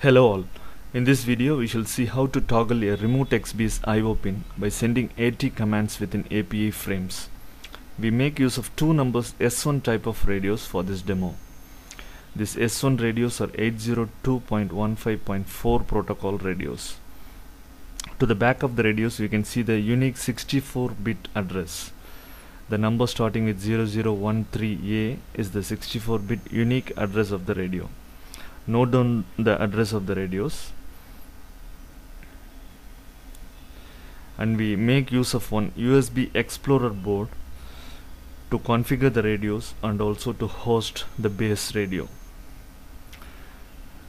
Hello all. In this video we shall see how to toggle a remote XBEE I/O pin by sending AT commands within API frames. We make use of two numbers S1 type of radios for this demo. These S1 radios are 802.15.4 protocol radios. To the back of the radios we can see the unique 64-bit address. The number starting with 0013A is the 64-bit unique address of the radio. Note down the address of the radios, and we make use of one USB Explorer board to configure the radios and also to host the base radio.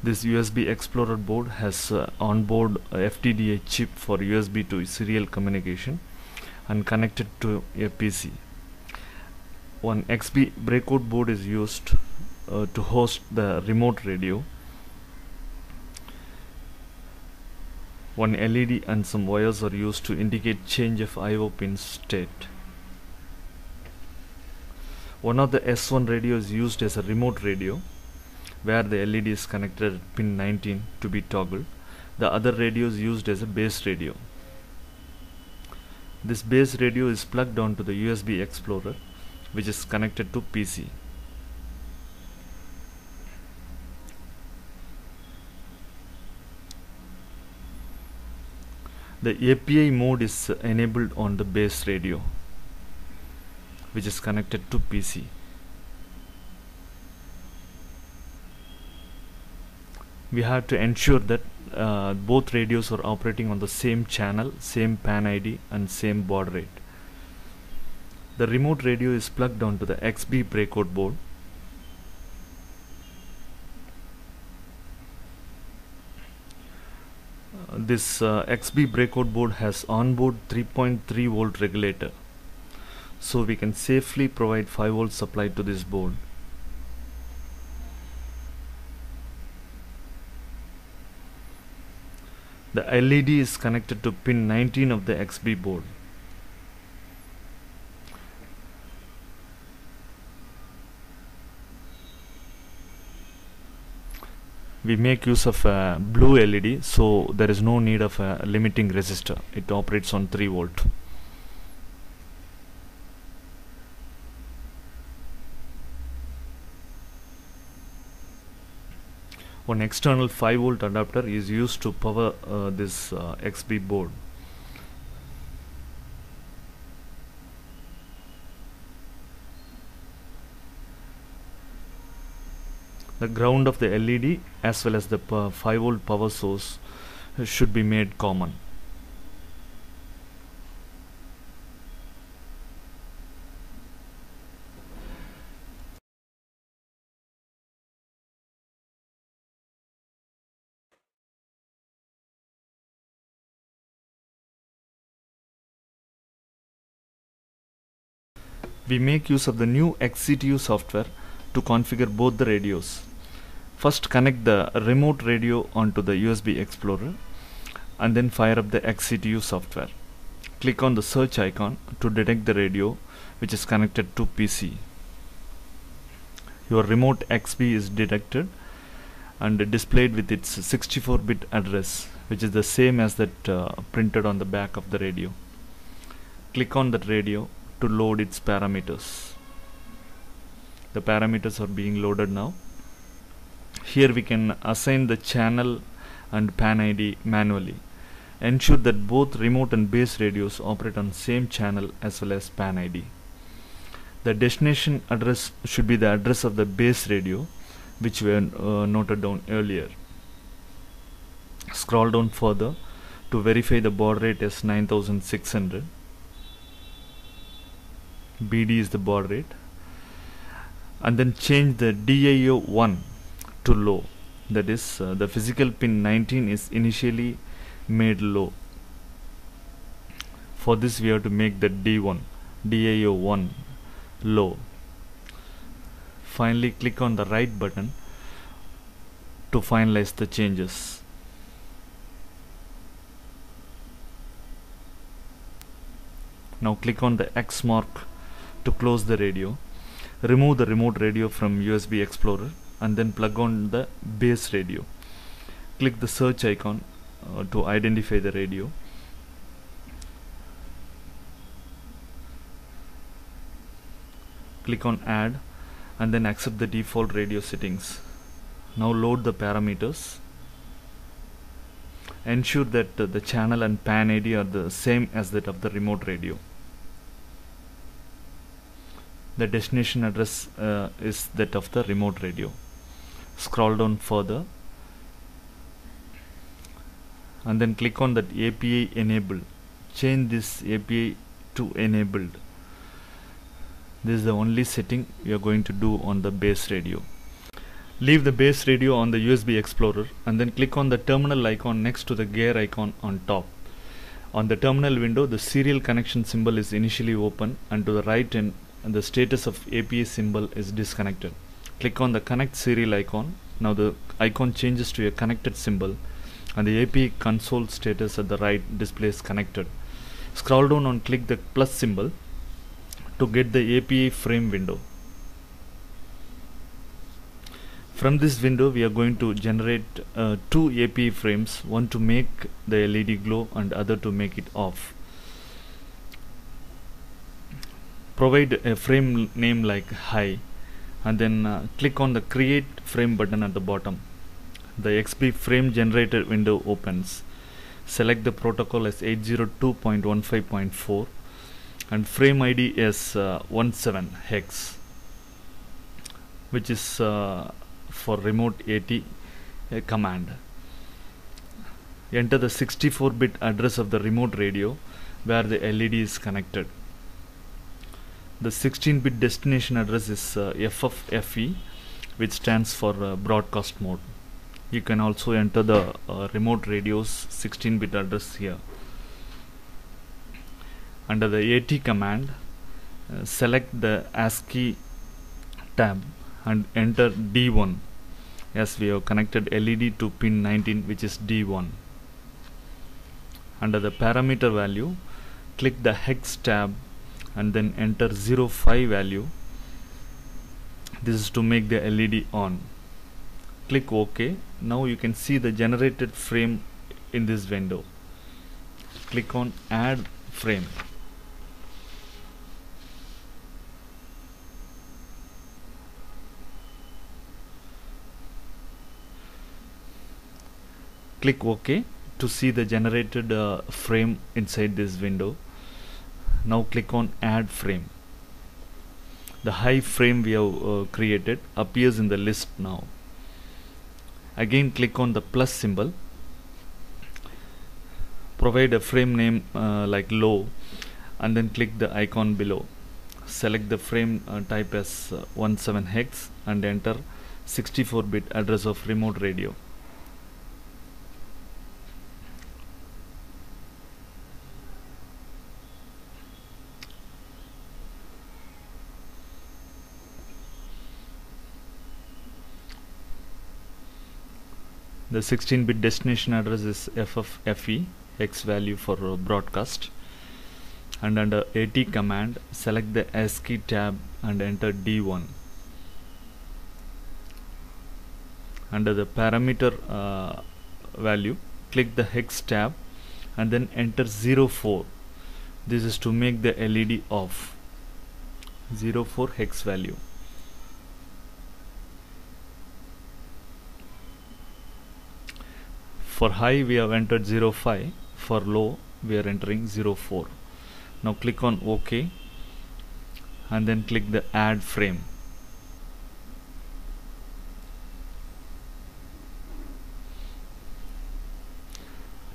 This USB Explorer board has onboard FTDA chip for USB to serial communication and connected to a PC. One XBEE breakout board is used to host the remote radio. One LED and some wires are used to indicate change of I/O pin state. One of the S1 radio is used as a remote radio where the LED is connected at pin 19 to be toggled. The other radio is used as a base radio. This base radio is plugged onto the USB Explorer, which is connected to PC. The API mode is enabled on the base radio, which is connected to PC. We have to ensure that both radios are operating on the same channel, same PAN ID and same baud rate. The remote radio is plugged onto the XBEE breakout board. This XBEE breakout board has onboard 3.3 volt regulator, so we can safely provide 5 volt supply to this board. The LED is connected to pin 19 of the XBEE board. We make use of a blue LED, so there is no need of a limiting resistor. It operates on 3 volt. One external 5 volt adapter is used to power this XBEE board. The ground of the LED as well as the 5 volt power source should be made common. We make use of the new XCTU software to configure both the radios. First, connect the remote radio onto the USB Explorer and then fire up the XCTU software. Click on the search icon to detect the radio which is connected to PC. Your remote XBEE is detected and displayed with its 64-bit address, which is the same as that printed on the back of the radio. Click on that radio to load its parameters. The parameters are being loaded now. Here we can assign the channel and PAN ID manually. Ensure that both remote and base radios operate on same channel as well as PAN ID. The destination address should be the address of the base radio, which were noted down earlier. Scroll down further to verify the baud rate as 9600. BD is the baud rate, and then change the DIO 1 to low. That is, the physical pin 19 is initially made low. For this we have to make the DIO 1 low. Finally, click on the right button to finalize the changes. Now click on the X mark to close the radio. Remove the remote radio from USB Explorer and then plug on the base radio. click the search icon to identify the radio. Click on add and then accept the default radio settings. Now load the parameters. Ensure that the channel and pan ID are the same as that of the remote radio. The destination address is that of the remote radio. Scroll down further and then click on that API enabled. Change this API to enabled. This is the only setting we are going to do on the base radio. Leave the base radio on the USB Explorer and then click on the terminal icon next to the gear icon on top. On the terminal window, the serial connection symbol is initially open, and to the right end, the status of API symbol is disconnected. Click on the connect serial icon. Now the icon changes to a connected symbol and the API console status at the right displays connected. Scroll down and click the plus symbol to get the API frame window. From this window we are going to generate two API frames, one to make the LED glow and other to make it off. Provide a frame name like high and then click on the create frame button at the bottom. The XBEE frame generator window opens. Select the protocol as 802.15.4 and frame ID is 17 hex, which is for remote AT command. Enter the 64-bit address of the remote radio where the LED is connected. The 16-bit destination address is F of FE, which stands for broadcast mode. You can also enter the remote radio's 16-bit address here. Under the AT command, select the ASCII tab and enter D1, as we have connected LED to pin 19, which is D1. Under the parameter value, click the hex tab and then enter 05 value. This is to make the LED on. Click OK. Now you can see the generated frame in this window. Click on add frame. Click OK to see the generated frame inside this window. Now click on add frame. The high frame we have created appears in the list now. Again click on the plus symbol. Provide a frame name like low and then click the icon below. Select the frame type as 17 hex and enter 64-bit address of remote radio. The 16-bit destination address is F of FE, hex value for broadcast. And under AT command, select the ASCII tab and enter D1. Under the parameter value, click the hex tab and then enter 04. This is to make the LED off. 04 hex value. For high we have entered 05, for low we are entering 04. Now click on OK and then click the add frame.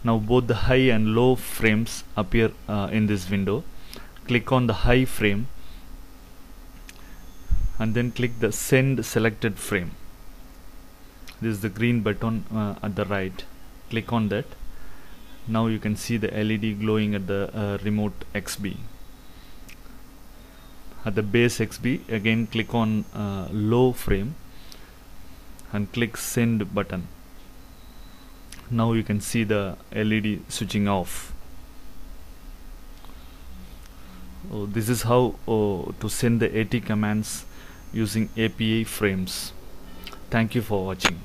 Now both the high and low frames appear in this window. Click on the high frame and then click the send selected frame. This is the green button at the right. Click on that. Now you can see the LED glowing at the remote XBEE. At the base XBEE, again click on low frame and click send button. Now you can see the LED switching off. This is how to send the AT commands using API frames. Thank you for watching.